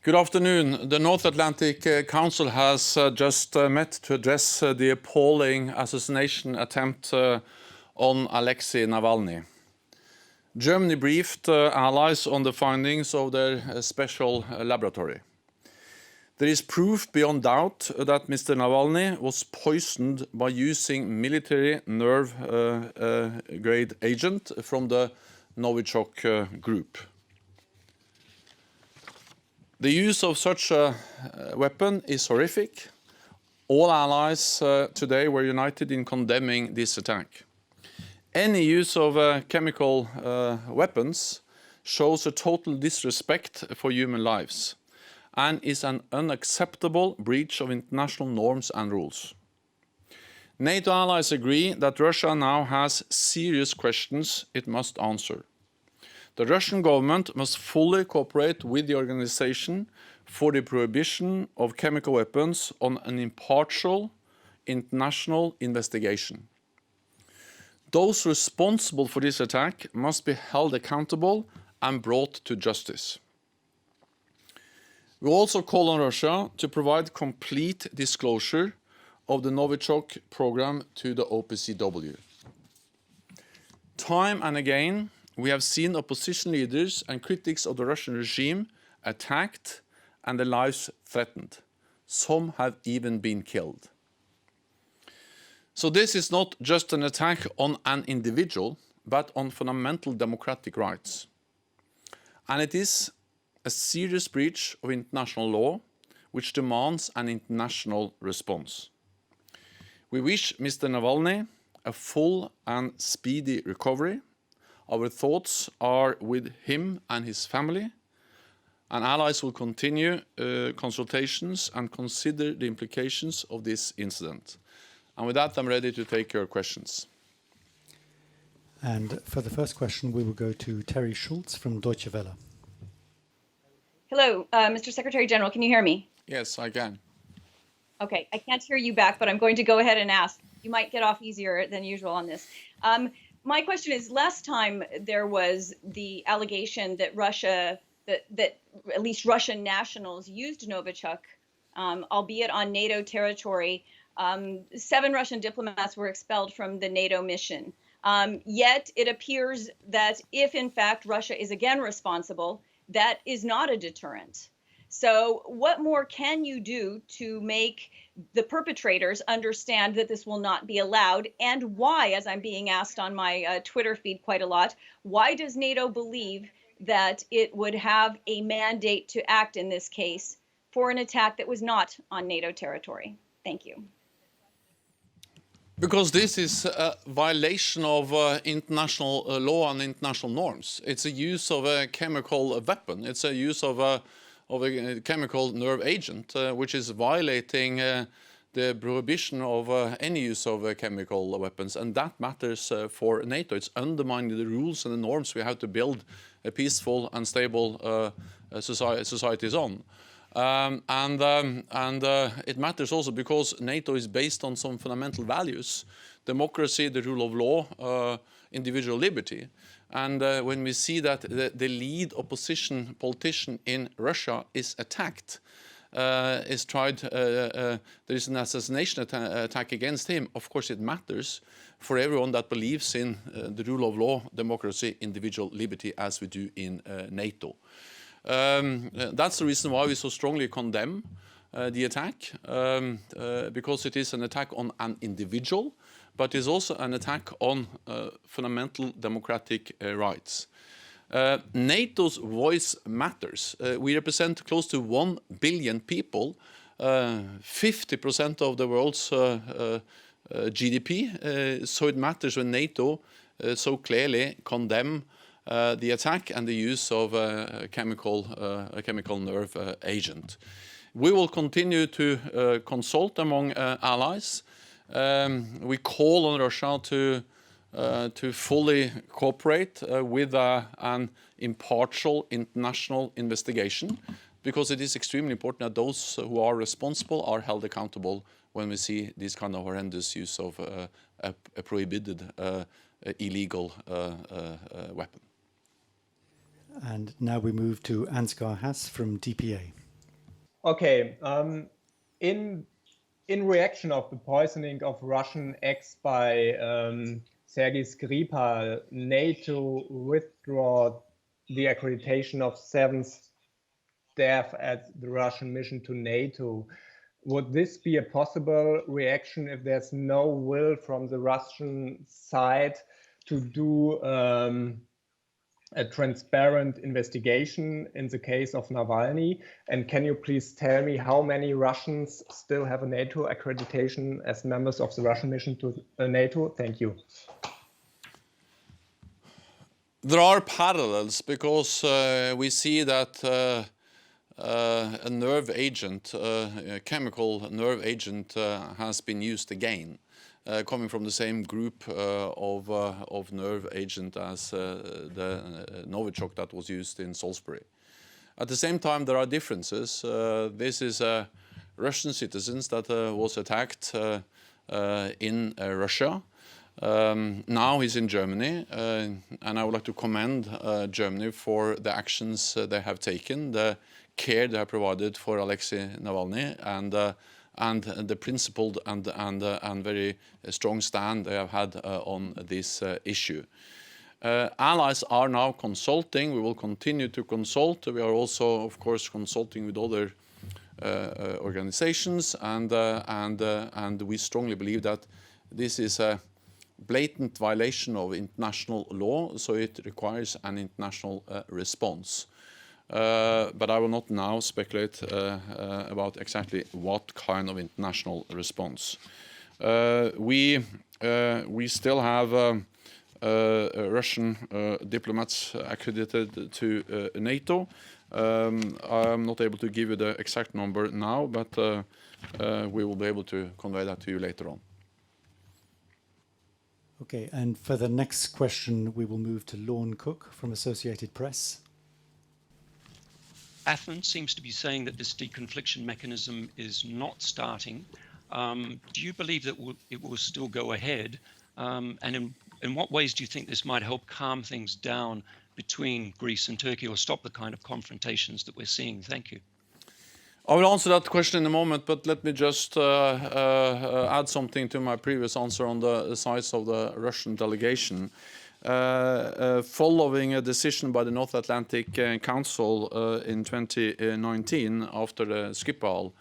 Good afternoon. The North Atlantic Council has just met to address the appalling assassination attempt on Alexey Navalny. Germany briefed allies on the findings of their special laboratory. There is proof beyond doubt that Mr. Navalny was poisoned by using military nerve grade agent from the Novichok group. The use of such a weapon is horrific. All allies today were united in condemning this attack. Any use of chemical weapons shows a total disrespect for human lives and is an unacceptable breach of international norms and rules. NATO allies agree that Russia now has serious questions it must answer. The Russian government must fully cooperate with the Organization for the Prohibition of Chemical Weapons on an impartial international investigation. Those responsible for this attack must be held accountable and brought to justice. We also call on Russia to provide complete disclosure of the Novichok program to the OPCW. Time and again, we have seen opposition leaders and critics of the Russian regime attacked and their lives threatened. Some have even been killed. So this is not just an attack on an individual, but on fundamental democratic rights. And it is a serious breach of international law, which demands an international response. We wish Mr. Navalny a full and speedy recovery. Our thoughts are with him and his family, and allies will continue consultations and consider the implications of this incident. And with that, I'm ready to take your questions. And for the first question, we will go to Terry Schultz from Deutsche Welle. Hello, Mr. Secretary General, can you hear me? Yes, I can. Okay, I can't hear you back, but I'm going to go ahead and ask. You might get off easier than usual on this. My question is, last time there was the allegation that Russia, that at least Russian nationals used Novichok, albeit on NATO territory. 7 Russian diplomats were expelled from the NATO mission. Yet it appears that if in fact Russia is again responsible, that is not a deterrent. So what more can you do to make the perpetrators understand that this will not be allowed? And why, as I'm being asked on my Twitter feed quite a lot, why does NATO believe that it would have a mandate to act in this case for an attack that was not on NATO territory? Thank you. Because this is a violation of international law and international norms. It's a use of a chemical weapon. It's a use of a chemical nerve agent, which is violating the prohibition of any use of chemical weapons. And that matters for NATO. It's undermining the rules and the norms we have to build a peaceful and stable societies on. It matters also because NATO is based on some fundamental values: democracy, the rule of law, individual liberty. And when we see that the lead opposition politician in Russia is attacked, there is an assassination attack against him, of course it matters for everyone that believes in the rule of law, democracy, individual liberty, as we do in NATO. That's the reason why we so strongly condemn the attack, because it is an attack on an individual, but it's also an attack on fundamental democratic rights. NATO's voice matters. We represent close to 1 billion people, 50% of the world's GDP, so it matters when NATO so clearly condemn the attack and the use of a chemical nerve agent. We will continue to consult among allies. We call on Russia to fully cooperate with an impartial international investigation, because it is extremely important that those who are responsible are held accountable when we see this kind of horrendous use of a prohibited illegal weapon. And now we move to Ansgar Hass from DPA. Okay. In reaction of the poisoning of Russian eggs by Sergei Skripal, NATO withdrew the accreditation of 7th staff at the Russian mission to NATO. Would this be a possible reaction if there's no will from the Russian side to do a transparent investigation in the case of Navalny? And can you please tell me how many Russians still have a NATO accreditation as members of the Russian mission to NATO? Thank you. There are parallels because we see that a nerve agent, a chemical nerve agent, has been used again, coming from the same group of nerve agent as the Novichok that was used in Salisbury. At the same time, there are differences. This is Russian citizens that was attacked in Russia. Now he's in Germany, and I would like to commend Germany for the actions they have taken, the care they have provided for Alexey Navalny, and the principled and very strong stand they have had on this issue. Allies are now consulting. We will continue to consult. We are also, of course, consulting with other organizations, and we strongly believe that this is a blatant violation of international law, so it requires an international response. But I will not now speculate about exactly what kind of international response. We still have Russian diplomats accredited to NATO. I'm not able to give you the exact number now, but we will be able to convey that to you later on. Okay, and for the next question, we will move to Lorne Cook from Associated Press. Athens seems to be saying that this deconfliction mechanism is not starting. Do you believe that it will still go ahead? And in what ways do you think this might help calm things down between Greece and Turkey or stop the kind of confrontations that we're seeing? Thank you. I will answer that question in a moment, but let me just add something to my previous answer on the size of the Russian delegation. Following a decision by the North Atlantic Council in 2019 after the Skripal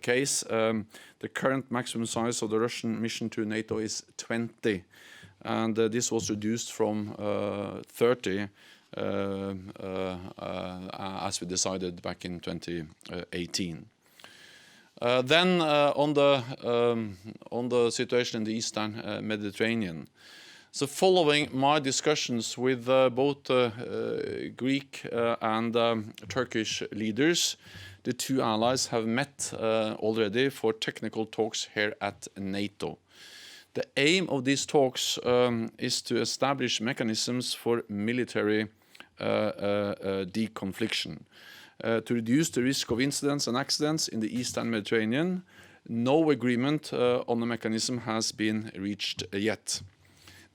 case, the current maximum size of the Russian mission to NATO is 20, and this was reduced from 30 as we decided back in 2018. Then on the situation in the Eastern Mediterranean. So following my discussions with both Greek and Turkish leaders, the two allies have met already for technical talks here at NATO. The aim of these talks is to establish mechanisms for military deconfliction. To reduce the risk of incidents and accidents in the Eastern Mediterranean, no agreement on the mechanism has been reached yet.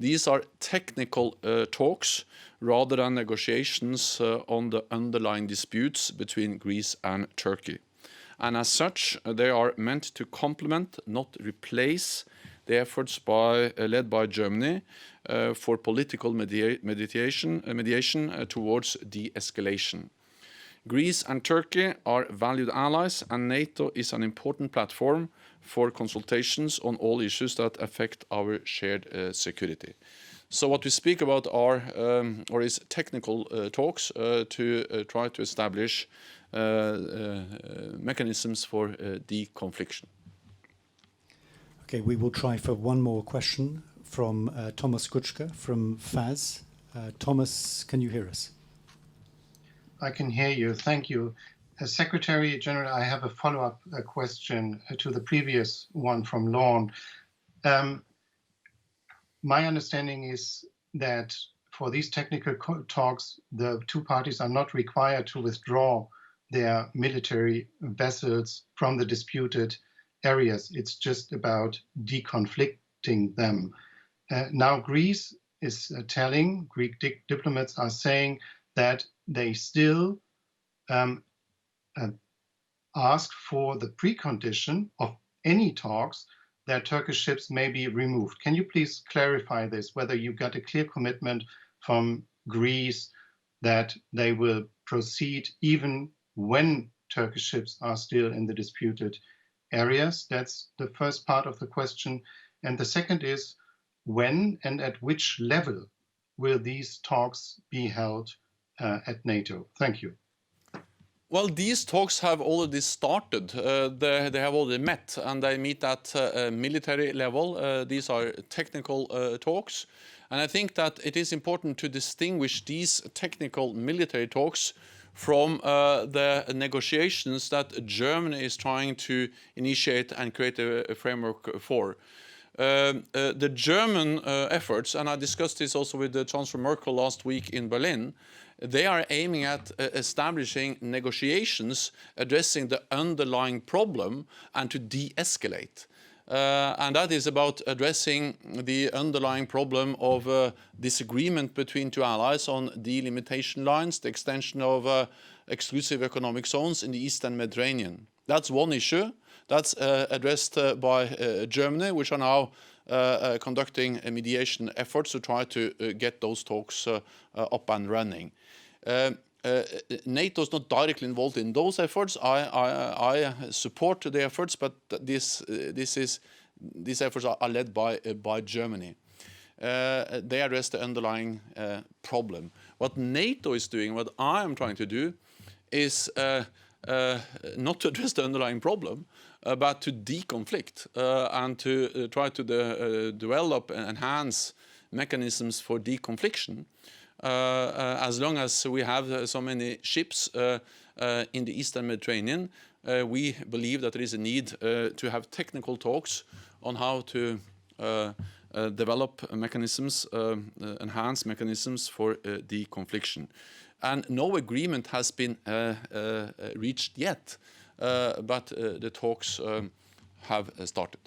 These are technical talks rather than negotiations on the underlying disputes between Greece and Turkey. And as such, they are meant to complement, not replace, the efforts led by Germany for political mediation towards de-escalation. Greece and Turkey are valued allies, and NATO is an important platform for consultations on all issues that affect our shared security. So what we speak about is technical talks to try to establish mechanisms for deconfliction. Okay, we will try for one more question from Thomas Kuczka from FAS. Thomas, can you hear us? I can hear you. Thank you. As Secretary General, I have a follow-up question to the previous one from Lorne. My understanding is that for these technical talks, the two parties are not required to withdraw their military vessels from the disputed areas. It's just about deconflicting them. Now Greece is Greek diplomats are saying that they still asked for the precondition of any talks that Turkish ships may be removed. Can you please clarify this, whether you got a clear commitment from Greece that they will proceed even when Turkish ships are still in the disputed areas? That's the first part of the question. And the second is, when and at which level will these talks be held at NATO? Thank you. Well, these talks have already started. They have already met, and they meet at military level. These are technical talks. And I think that it is important to distinguish these technical military talks from the negotiations that Germany is trying to initiate and create a framework for. The German efforts, and I discussed this also with Chancellor Merkel last week in Berlin, they are aiming at establishing negotiations addressing the underlying problem and to de-escalate. And that is about addressing the underlying problem of disagreement between two allies on delimitation lines, the extension of exclusive economic zones in the Eastern Mediterranean. That's one issue. That's addressed by Germany, which are now conducting mediation efforts to try to get those talks up and running. NATO is not directly involved in those efforts. I support the efforts, but these efforts are led by Germany. They address the underlying problem. What NATO is doing, what I am trying to do, is not to address the underlying problem, but to deconflict and to try to develop and enhance mechanisms for deconfliction. As long as we have so many ships in the Eastern Mediterranean, we believe that there is a need to have technical talks on how to develop mechanisms, enhance mechanisms for deconfliction. And no agreement has been reached yet, but the talks have started.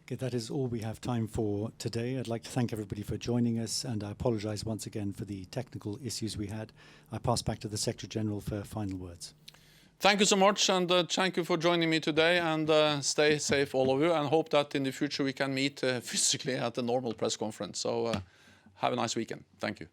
Okay, that is all we have time for today. I'd like to thank everybody for joining us, and I apologize once again for the technical issues we had. I pass back to the Secretary General for final words. Thank you so much, and thank you for joining me today, and stay safe, all of you, and hope that in the future we can meet physically at the normal press conference. So have a nice weekend. Thank you.